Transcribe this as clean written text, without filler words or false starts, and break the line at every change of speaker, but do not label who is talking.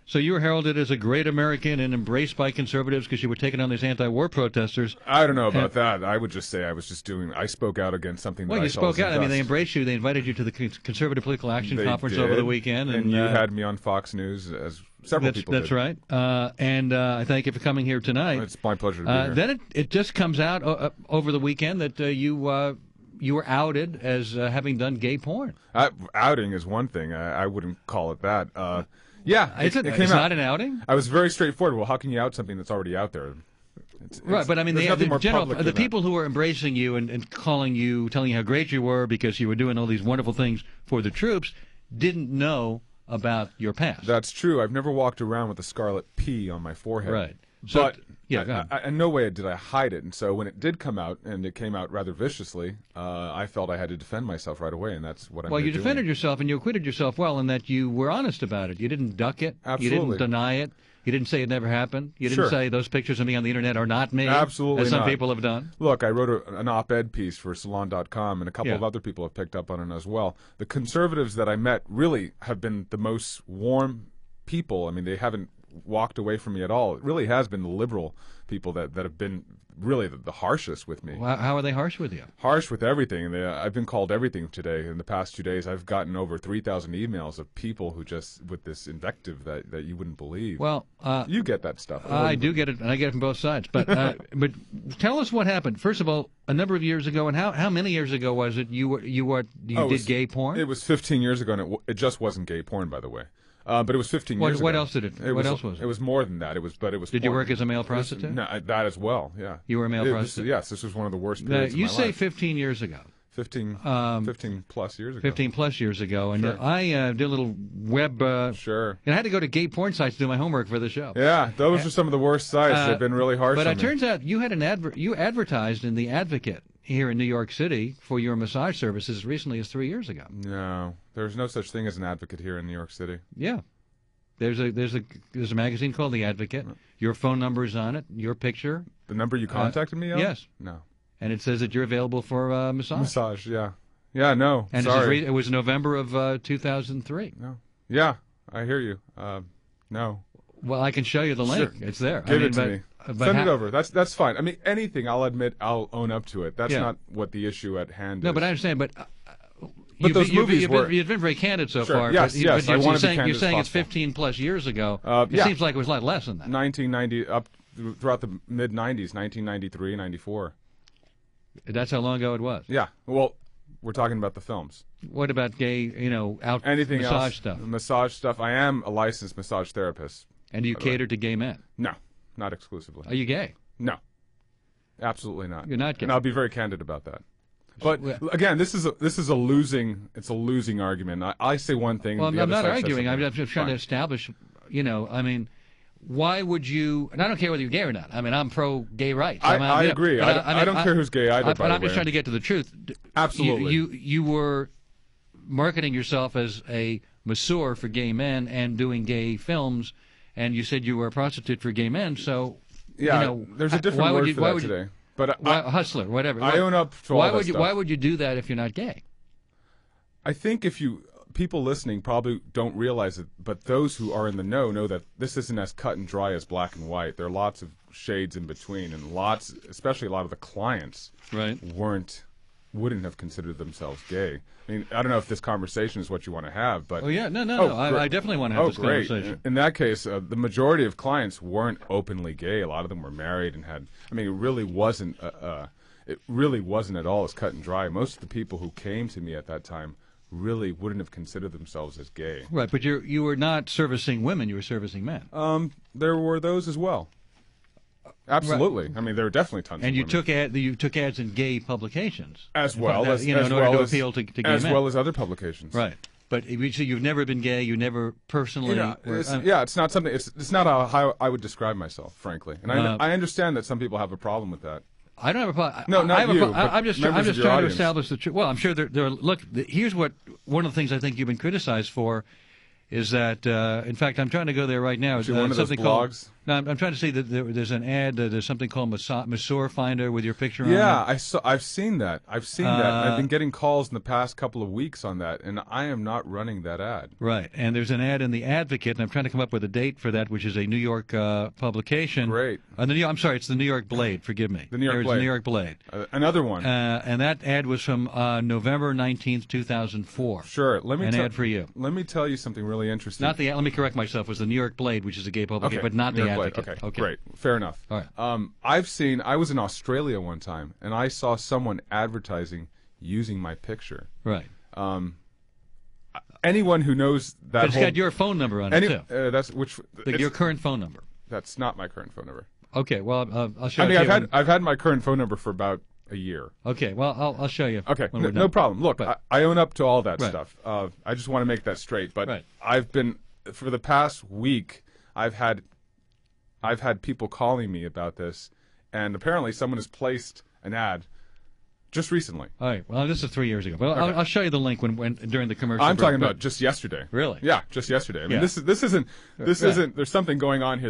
So you were heralded as a great American and embraced by conservatives because you were taking on these anti-war protesters.
I don't know about that. I would just say I spoke out against something that I saw as
spoke out.
unjust.
I mean, they embraced you. They invited you to the Conservative Political Action Conference over the weekend.
And you had me on Fox News, as several people did.
That's right. And I thank you for coming here tonight.
It's my pleasure to be here.
Then it just comes out over the weekend that you were outed as having done gay porn.
Outing is one thing. I wouldn't call it that. Yeah,
it came out. It's not an outing?
I was very straightforward. Well, how can you out something that's already out there?
Right, but I mean, the people who were embracing you and telling you how great you were because you were doing all these wonderful things for the troops didn't know about your past.
That's true. I've never walked around with a scarlet P on my forehead.
Right.
So, but in no way did I hide it. And so when it did come out, and it came out rather viciously, I felt I had to defend myself right away, and that's what I'm
Well, you defended yourself, and you acquitted yourself well in that you were honest about it. You didn't duck it.
Absolutely.
You didn't deny it. You didn't say it never happened. You didn't say those pictures of me on the Internet are not me.
Absolutely
as some
not.
people have done.
Look, I wrote an op-ed piece for Salon.com, and a couple of other people have picked up on it as well. The conservatives that I met really have been the most warm people. I mean, they haven't walked away from me at all. It really has been the liberal people that have been really the harshest with me.
Well, how are they harsh with you?
Harsh with everything. I've been called everything today. In the past 2 days, I've gotten over 3,000 emails of people who just, with this invective that you wouldn't believe.
Well,
you get that stuff.
I do get it, and I get it from both sides. But but tell us what happened. First of all, a number of years ago, and how many years ago was it you did gay porn?
It was 15 years ago, and it just wasn't gay porn, by the way. But it was 15 years ago.
What else did it? What else was it?
It was more than that. It was porn.
You work as a male prostitute?
No, that as well. Yeah.
You were a male prostitute.
Yes, this was one of the worst periods of my
life. You say
life.
15 years ago.
15 plus years ago.
15 plus years ago, and I did a little web.
Sure.
And I had to go to gay porn sites to do my homework for the show.
Yeah, those are some of the worst sites. They've been really harsh.
But
on
it turns out you had you advertised in the Advocate here in New York City for your massage services as recently as 3 years ago.
No, there's no such thing as an Advocate here in New York City.
Yeah. There's a magazine called The Advocate. Your phone number is on it. Your picture.
The number you contacted me on?
Yes.
No.
And it says that you're available for massage.
Massage, yeah. Yeah, no.
And
sorry.
It was November of 2003.
No. Yeah, I hear you. No.
Well, I can show you the link.
Sure.
It's there.
Give it to me. Send it over. That's fine. I mean, anything. I'll admit. I'll own up to it. That's not what the issue at hand is.
No, but I understand. But
those movies
you've been very candid so far.
Yes,
but,
yes.
But
you're
saying it's 15 plus years ago. It seems like it was a lot less than that.
1990 up throughout the mid 90s, 1993, 94.
That's how long ago it was.
Yeah. Well, we're talking about the films.
What about gay?
Anything
massage
else?
stuff.
Massage stuff. I am a licensed massage therapist.
And do you cater to gay men?
No, not exclusively.
Are you gay?
No, absolutely not.
You're not gay.
And I'll be very candid about that. But again, this is a losing argument. I say one thing.
Well,
the
I'm
other
not
side
arguing.
says
I'm just trying to establish. I mean, why would you? And I don't care whether you're gay or not. I mean, I'm pro gay rights.
I agree. I don't care who's gay either.
But I'm just trying to get to the truth.
Absolutely.
You were marketing yourself as a masseur for gay men and doing gay films, and you said you were a prostitute for gay men. So
there's a different word for that today. But
hustler, whatever.
I own up to all that stuff.
Why would you do that if you're not gay?
I think people listening probably don't realize it, but those who are in the know that this isn't as cut and dry as black and white. There are lots of shades in between, and especially a lot of the clients, wouldn't have considered themselves gay. I mean, I don't know if this conversation is what you want to have, but
no. I definitely want to have this conversation.
In that case, the majority of clients weren't openly gay. A lot of them were married and had. I mean, it really wasn't. It really wasn't at all as cut and dry. Most of the people who came to me at that time really wouldn't have considered themselves as gay.
Right, but you were not servicing women. You were servicing men.
There were those as well. Absolutely. Right. I mean, there are definitely tons.
And
of
women. You took ads in gay publications
as well as
in order to appeal to gay men,
as well as other publications.
Right. But so you've never been gay. You never personally.
It's not something. It's not how I would describe myself, frankly. And I understand that some people have a problem with that.
I don't have a problem.
No, not you.
I'm just trying to establish the truth. Well, I'm sure there. Look, here's one of the things I think you've been criticized for is that, in fact, I'm trying to go there right now.
Is it one of those blogs?
No, I'm trying to see that there's an ad. There's something called Masseur Finder with your picture on it.
Yeah, I've seen that. I've seen that. I've been getting calls in the past couple of weeks on that, and I am not running that ad.
Right, and there's an ad in The Advocate, and I'm trying to come up with a date for that, which is a New York publication.
Great.
I'm sorry, it's the New York Blade. Forgive me.
The New York Blade.
The New York Blade.
Another one.
And that ad was from November 19th, 2004.
Sure.
An ad for you.
Let me tell you something really interesting.
Let me correct myself. It was the New York Blade, which is a gay publication, but not The Advocate.
Okay, great. Fair enough.
All right.
I was in Australia one time, and I saw someone advertising using my picture.
Right.
Anyone who knows that
But it's got your phone number on it, too.
That's
your current phone number.
That's not my current phone number.
Okay, well, I'll show you.
I've had my current phone number for about a year.
Okay, well, I'll show you.
Okay, no problem. Look, I own up to all that
Right.
stuff. I just want to make that straight. But
Right.
I've been, for the past week, I've had people calling me about this, and apparently someone has placed an ad just recently.
All right. Well, this is 3 years ago. Well,
Okay.
I'll show you the link when during the commercial.
I'm
break.
talking about just yesterday.
Really?
Yeah, just yesterday. I mean,
Yeah.
this isn't. There's something going on here.